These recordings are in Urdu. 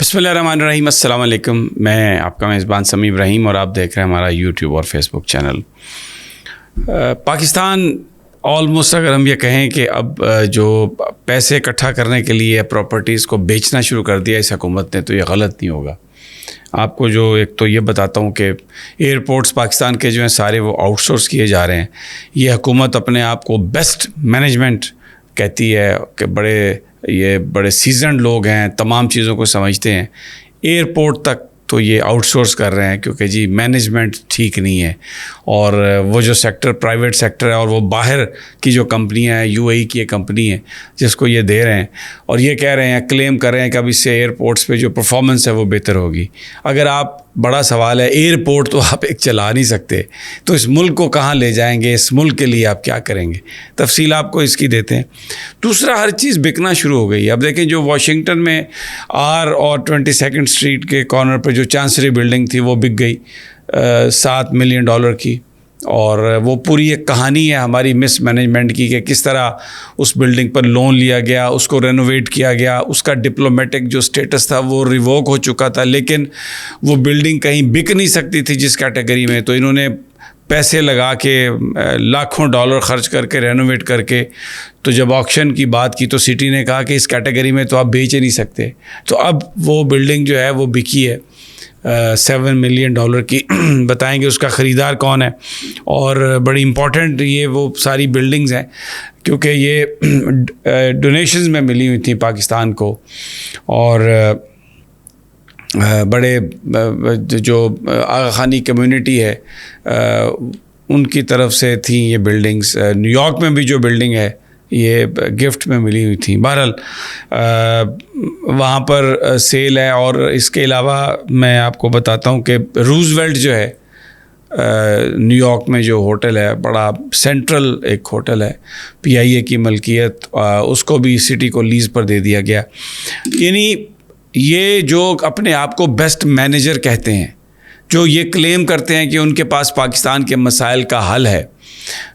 بسم اللہ الرحمن الرحیم. السلام علیکم. میں آپ کا میزبان سمیع ابراہیم اور آپ دیکھ رہے ہیں ہمارا یوٹیوب اور فیس بک چینل. پاکستان آلموسٹ اگر ہم یہ کہیں کہ اب جو پیسے اکٹھا کرنے کے لیے پراپرٹیز کو بیچنا شروع کر دیا اس حکومت نے تو یہ غلط نہیں ہوگا. آپ کو جو ایک تو یہ بتاتا ہوں کہ ایئرپورٹس پاکستان کے جو ہیں سارے وہ آؤٹ سورس کیے جا رہے ہیں. یہ حکومت اپنے آپ کو بیسٹ مینجمنٹ کہتی ہے کہ بڑے سیزنڈ لوگ ہیں, تمام چیزوں کو سمجھتے ہیں. ایئرپورٹ تک تو یہ آؤٹ سورس کر رہے ہیں کیونکہ جی مینجمنٹ ٹھیک نہیں ہے, اور وہ جو سیکٹر پرائیویٹ سیکٹر ہے اور وہ باہر کی جو کمپنیاں ہیں, یو اے ای کی ایک کمپنی ہے جس کو یہ دے رہے ہیں اور یہ کہہ رہے ہیں, کلیم کر رہے ہیں کہ اب اس سے ایئرپورٹس پہ جو پرفارمنس ہے وہ بہتر ہوگی. اگر آپ, بڑا سوال ہے, ایئرپورٹ تو آپ ایک چلا نہیں سکتے تو اس ملک کو کہاں لے جائیں گے, اس ملک کے لیے آپ کیا کریں گے؟ تفصیل آپ کو اس کی دیتے ہیں. دوسرا, ہر چیز بکنا شروع ہو گئی. اب دیکھیں جو واشنگٹن میں آر اور 22 اسٹریٹ کے کارنر پہ جو چانسری بلڈنگ تھی وہ بک گئی $7 ملین کی, اور وہ پوری ایک کہانی ہے ہماری مس مینجمنٹ کی کہ کس طرح اس بلڈنگ پر لون لیا گیا, اس کو رینوویٹ کیا گیا, اس کا ڈپلومیٹک جو سٹیٹس تھا وہ ریووک ہو چکا تھا, لیکن وہ بلڈنگ کہیں بک نہیں سکتی تھی جس کیٹیگری میں, تو انہوں نے پیسے لگا کے لاکھوں ڈالر خرچ کر کے رینوویٹ کر کے, تو جب آکشن کی بات کی تو سٹی نے کہا کہ اس کیٹیگری میں تو آپ بیچ ہی نہیں سکتے. تو اب وہ بلڈنگ جو ہے وہ بکی ہے $7 ملین کی. بتائیں گے اس کا خریدار کون ہے, اور بڑی امپورٹنٹ یہ وہ ساری بلڈنگز ہیں کیونکہ یہ ڈونیشنز میں ملی ہوئی تھیں پاکستان کو, اور بڑے جو آغا خانی کمیونٹی ہے ان کی طرف سے تھیں یہ بلڈنگز. نیو یارک میں بھی جو بلڈنگ ہے یہ گفٹ میں ملی ہوئی تھیں. بہرحال وہاں پر سیل ہے. اور اس کے علاوہ میں آپ کو بتاتا ہوں کہ روزویلٹ جو ہے نیو یارک میں جو ہوٹل ہے, بڑا سینٹرل ایک ہوٹل ہے, PIA کی ملکیت, اس کو بھی سٹی کو لیز پر دے دیا گیا. یعنی یہ جو اپنے آپ کو بیسٹ مینیجر کہتے ہیں, جو یہ کلیم کرتے ہیں کہ ان کے پاس پاکستان کے مسائل کا حل ہے,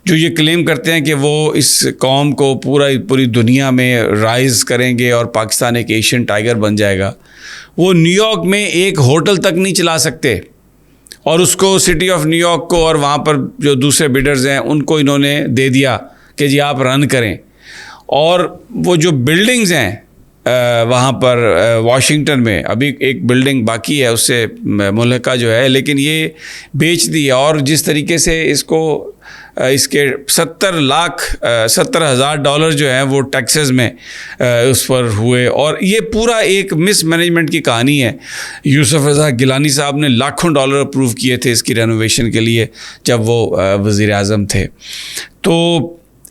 جو یہ کلیم کرتے ہیں کہ وہ اس قوم کو پوری دنیا میں رائز کریں گے اور پاکستان ایک ایشین ٹائیگر بن جائے گا, وہ نیو یارک میں ایک ہوٹل تک نہیں چلا سکتے, اور اس کو سٹی آف نیو یارک کو اور وہاں پر جو دوسرے بیڈرز ہیں ان کو انہوں نے دے دیا کہ جی آپ رن کریں. اور وہ جو بلڈنگز ہیں وہاں پر واشنگٹن میں, ابھی ایک بلڈنگ باقی ہے اس سے ملحقہ جو ہے, لیکن یہ بیچ دی. اور جس طریقے سے اس کو اس کے $70,000 جو ہیں وہ ٹیکسز میں اس پر ہوئے, اور یہ پورا ایک مس مینجمنٹ کی کہانی ہے. یوسف رضا گیلانی صاحب نے لاکھوں ڈالر اپروو کیے تھے اس کی رینوویشن کے لیے جب وہ وزیر اعظم تھے. تو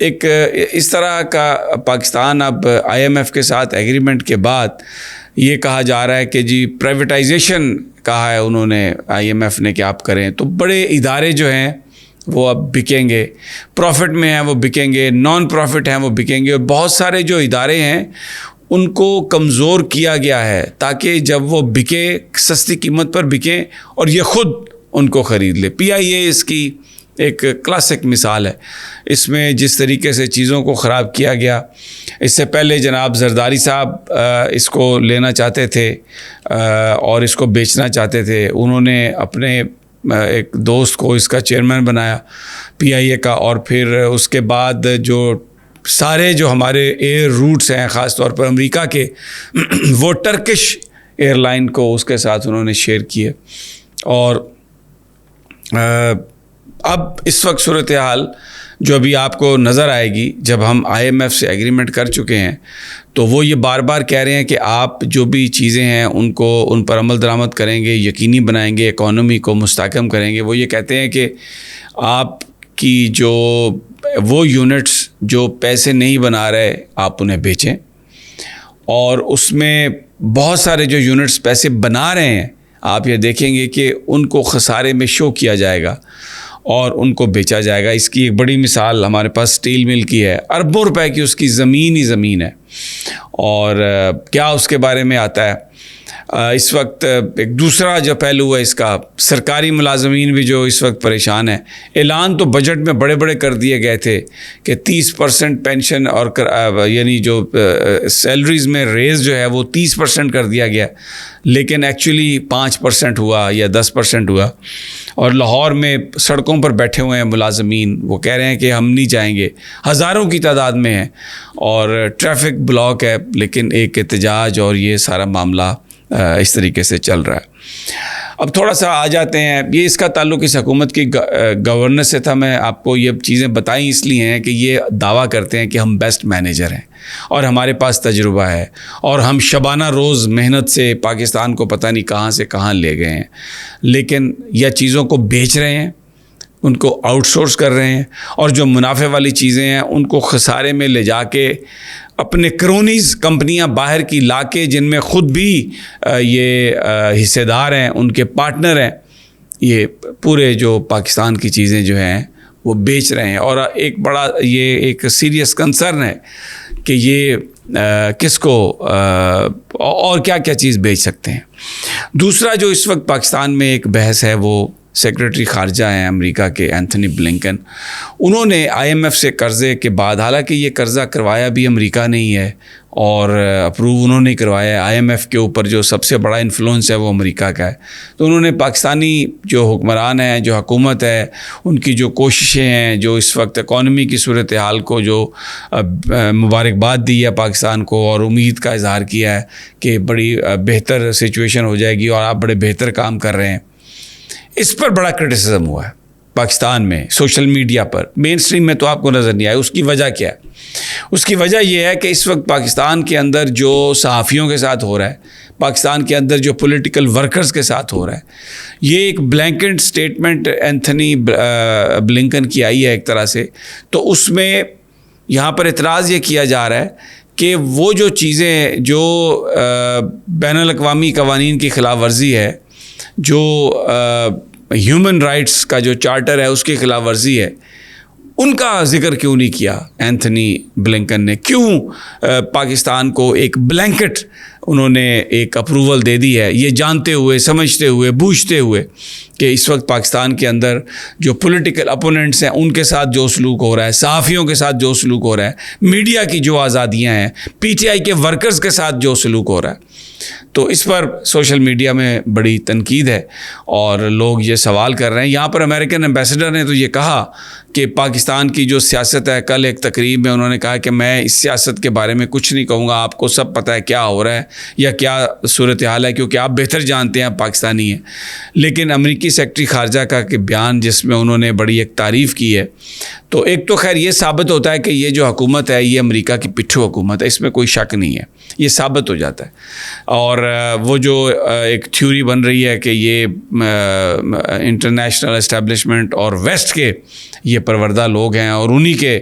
ایک اس طرح کا پاکستان اب IMF کے ساتھ ایگریمنٹ کے بعد یہ کہا جا رہا ہے کہ جی پرائیویٹائزیشن کہا ہے انہوں نے IMF نے کہ آپ کریں, تو بڑے ادارے جو ہیں وہ اب بکیں گے, پروفٹ میں ہیں وہ بکیں گے, نان پروفٹ ہیں وہ بکیں گے, اور بہت سارے جو ادارے ہیں ان کو کمزور کیا گیا ہے تاکہ جب وہ بکے سستی قیمت پر بکیں اور یہ خود ان کو خرید لے. PIA اس کی ایک کلاسک مثال ہے. اس میں جس طریقے سے چیزوں کو خراب کیا گیا, اس سے پہلے جناب زرداری صاحب اس کو لینا چاہتے تھے اور اس کو بیچنا چاہتے تھے, انہوں نے اپنے ایک دوست کو اس کا چیئرمین بنایا PIA کا, اور پھر اس کے بعد جو سارے جو ہمارے ایئر روٹس ہیں خاص طور پر امریکہ کے وہ ٹرکش ایئر لائن کو اس کے ساتھ انہوں نے شیئر کیے. اور اب اس وقت صورتحال جو ابھی آپ کو نظر آئے گی جب ہم IMF سے ایگریمنٹ کر چکے ہیں, تو وہ یہ بار بار کہہ رہے ہیں کہ آپ جو بھی چیزیں ہیں ان پر عمل درآمد کریں گے, یقینی بنائیں گے, اکانومی کو مستحکم کریں گے. وہ یہ کہتے ہیں کہ آپ کی جو وہ یونٹس جو پیسے نہیں بنا رہے آپ انہیں بیچیں, اور اس میں بہت سارے جو یونٹس پیسے بنا رہے ہیں آپ یہ دیکھیں گے کہ ان کو خسارے میں شو کیا جائے گا اور ان کو بیچا جائے گا. اس کی ایک بڑی مثال ہمارے پاس اسٹیل مل کی ہے, اربوں روپے کی اس کی زمین ہی زمین ہے, اور کیا اس کے بارے میں آتا ہے اس وقت ایک دوسرا جو پہلو ہے اس کا، سرکاری ملازمین بھی جو اس وقت پریشان ہیں. اعلان تو بجٹ میں بڑے بڑے کر دیے گئے تھے کہ 30% پینشن اور یعنی جو سیلریز میں ریز جو ہے وہ 30% کر دیا گیا، لیکن ایکچولی 5% ہوا یا 10% ہوا. اور لاہور میں سڑکوں پر بیٹھے ہوئے ہیں ملازمین، وہ کہہ رہے ہیں کہ ہم نہیں جائیں گے، ہزاروں کی تعداد میں ہیں اور ٹریفک بلاک ہے، لیکن ایک احتجاج اور یہ سارا معاملہ اس طریقے سے چل رہا ہے. اب تھوڑا سا آ جاتے ہیں، یہ اس کا تعلق اس حکومت کی گورننس سے تھا. میں آپ کو یہ چیزیں بتائیں اس لیے ہیں کہ یہ دعویٰ کرتے ہیں کہ ہم بیسٹ مینیجر ہیں اور ہمارے پاس تجربہ ہے اور ہم شبانہ روز محنت سے پاکستان کو پتہ نہیں کہاں سے کہاں لے گئے ہیں، لیکن یہ چیزوں کو بیچ رہے ہیں، ان کو آؤٹ سورس کر رہے ہیں، اور جو منافع والی چیزیں ہیں ان کو خسارے میں لے جا کے اپنے کرونیز کمپنیاں باہر کی لا کے، جن میں خود بھی یہ حصے دار ہیں، ان کے پارٹنر ہیں، یہ پورے جو پاکستان کی چیزیں جو ہیں وہ بیچ رہے ہیں. اور ایک بڑا یہ ایک سیریس کنسرن ہے کہ یہ کس کو اور کیا کیا چیز بیچ سکتے ہیں. دوسرا جو اس وقت پاکستان میں ایک بحث ہے وہ سیکریٹری خارجہ ہیں امریکہ کے اینتھنی بلنکن. انہوں نے IMF سے قرضے کے بعد، حالانکہ یہ قرضہ کروایا بھی امریکہ نہیں ہے اور اپروو انہوں نے کروایا ہے، IMF کے اوپر جو سب سے بڑا انفلوئنس ہے وہ امریکہ کا ہے. تو انہوں نے پاکستانی جو حکمران ہیں، جو حکومت ہے، ان کی جو کوششیں ہیں، جو اس وقت اکانومی کی صورتحال کو جو مبارکباد دی ہے پاکستان کو اور امید کا اظہار کیا ہے کہ بڑی بہتر سچویشن ہو جائے گی اور آپ بڑے بہتر کام کر رہے ہیں. اس پر بڑا کرٹیسزم ہوا ہے پاکستان میں، سوشل میڈیا پر. مین سٹریم میں تو آپ کو نظر نہیں آیا. اس کی وجہ کیا ہے؟ اس کی وجہ یہ ہے کہ اس وقت پاکستان کے اندر جو صحافیوں کے ساتھ ہو رہا ہے، پاکستان کے اندر جو پولیٹیکل ورکرز کے ساتھ ہو رہا ہے، یہ ایک بلینکٹ سٹیٹمنٹ اینتھنی بلنکن کی آئی ہے ایک طرح سے. تو اس میں یہاں پر اعتراض یہ کیا جا رہا ہے کہ وہ جو چیزیں جو بین الاقوامی قوانین کی خلاف ورزی ہے، جو ہیومن رائٹس کا جو چارٹر ہے اس کی خلاف ورزی ہے، ان کا ذکر کیوں نہیں کیا اینتھنی بلنکن نے؟ کیوں پاکستان کو ایک بلینکٹ انہوں نے ایک اپروول دے دی ہے، یہ جانتے ہوئے، سمجھتے ہوئے، بوجھتے ہوئے کہ اس وقت پاکستان کے اندر جو پولیٹیکل اپوننٹس ہیں ان کے ساتھ جو سلوک ہو رہا ہے، صحافیوں کے ساتھ جو سلوک ہو رہا ہے، میڈیا کی جو آزادیاں ہیں، PTI کے ورکرز کے ساتھ جو سلوک ہو رہا ہے. تو اس پر سوشل میڈیا میں بڑی تنقید ہے اور لوگ یہ سوال کر رہے ہیں. یہاں پر امریکن ایمبیسڈر نے تو یہ کہا کہ پاکستان کی جو سیاست ہے، کل ایک تقریب میں انہوں نے کہا کہ میں اس سیاست کے بارے میں کچھ نہیں کہوں گا، آپ کو سب پتہ ہے کیا ہو رہا ہے یا کیا صورتحال ہے، کیونکہ آپ بہتر جانتے ہیں، آپ پاکستانی ہیں. لیکن امریکی سیکرٹری خارجہ کا کہ بیان جس میں انہوں نے بڑی ایک تعریف کی ہے، تو ایک تو خیر یہ ثابت ہوتا ہے کہ یہ جو حکومت ہے یہ امریکہ کی پٹھو حکومت ہے، اس میں کوئی شک نہیں ہے، یہ ثابت ہو جاتا ہے. اور وہ جو ایک تھیوری بن رہی ہے کہ یہ انٹرنیشنل اسٹیبلشمنٹ اور ویسٹ کے یہ پروردہ لوگ ہیں اور انہی کے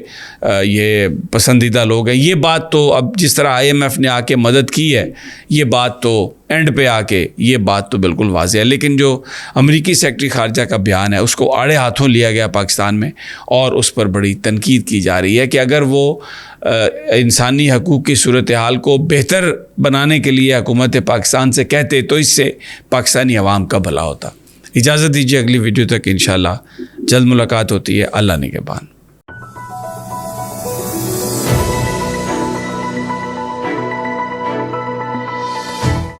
یہ پسندیدہ لوگ ہیں، یہ بات تو اب جس طرح IMF نے آ کے مدد کی ہے، یہ بات تو اینڈ پہ آ کے یہ بات تو بالکل واضح ہے. لیکن جو امریکی سیکرٹری خارجہ کا بیان ہے اس کو آڑے ہاتھوں لیا گیا پاکستان میں اور اس پر بڑی تنقید کی جا رہی ہے کہ اگر وہ انسانی حقوق کی صورتحال کو بہتر بنانے کے لیے حکومت پاکستان سے کہتے تو اس سے پاکستانی عوام کا بھلا ہوتا. اجازت دیجیے اگلی ویڈیو تک انشاءاللہ جلد ملاقات ہوتی ہے. اللہ نگہبان.